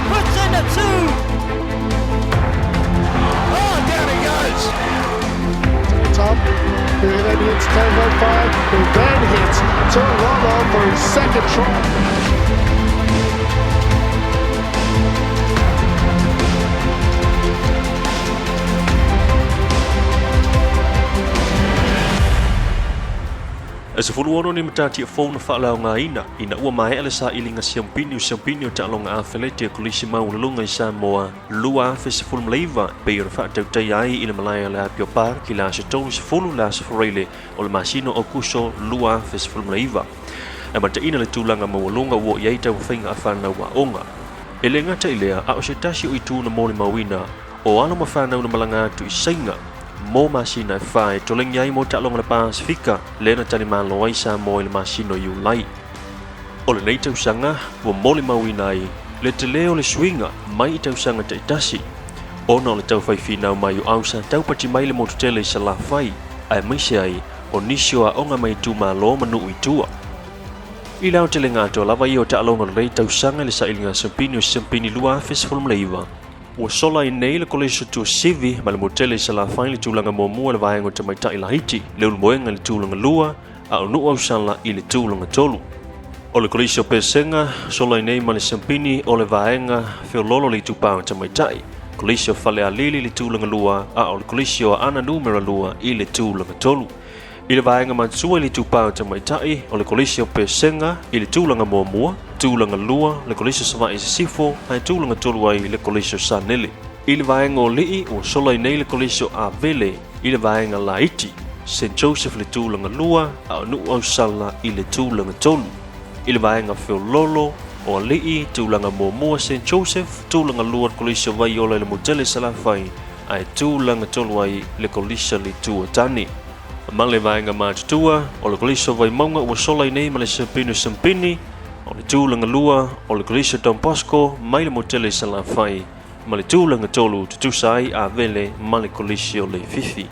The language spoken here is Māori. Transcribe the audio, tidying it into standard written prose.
puts in a 2. Oh, down he goes. Top, and then hits 10.5, and then hits Talamua for his second try. As fuluono ni matati phone fa'ala nga ina ua mai ala sa ilinga siampini ta longa afelete kulisi mau lunga Samoa lua fesiful mleiva pe ira fa tau tai ai ila malaya la Apia par kila se tolu se fulu la se forele o le masino o kuso lua fesiful mleiva e mata ina le tulanga mawalunga wo yai tau whainga afana wa onga e le ngata ilea a o se tasi o itu na mole mawina o ala mawhana una malanga atu isainga mo masina fai toleng yai mo talong na Pasifika lena tani malo ai sa mo le masino yu lai o le tau sanga wo mole mawinai le te leo le swinga mai tau sanga te itasi ona le tau fai fina mai u ausa tau pati mai le motutele sa la fai ai maise ai o nisio a onga mai tu malo manu itua i lau te le ngato lava i o talong le tau sanga le sa ilinga sampini lua festival mleiva o sola i nei le koleso tu sivi ma le motele sa la fai le tūlanga mua le vaengo te maitai lahiti le ulmoenga le tūlanga lua a o nuu au sala i le tūlanga tolu. O le koleso pesenga sola i nei ma le sampini o le vaenga feololo le tupao te maitai. Koleso fale a lili le tūlanga lua a o le koleso ana numera lua i le tūlanga tolu. I le vaenga mansua i le tupao te maitai o le koleso pesenga i le tūlanga mua tūlanga lua le koleso sama i sifo ai tūlanga tolu ai le koleso sanele. I le vaenga o lii o sola i nei le koleso a vele i le vaenga laiti. St. Joseph le tūlanga lua a o nuu au sala i le tūlanga tolu. I le vaenga feololo o lii tūlanga mua St. Joseph tūlanga lua le koleso vai ola le motele salafai ai tūlanga tolu ai le koleso le tuatani. Ma le vaenga mātutua o le koleso vai maunga o sola i nei ma le sampini o le tūlanga lua o le koleso Don Bosco mai le motele salafai ma le tūlanga tolu tutusai a vele ma le koleso le fifi.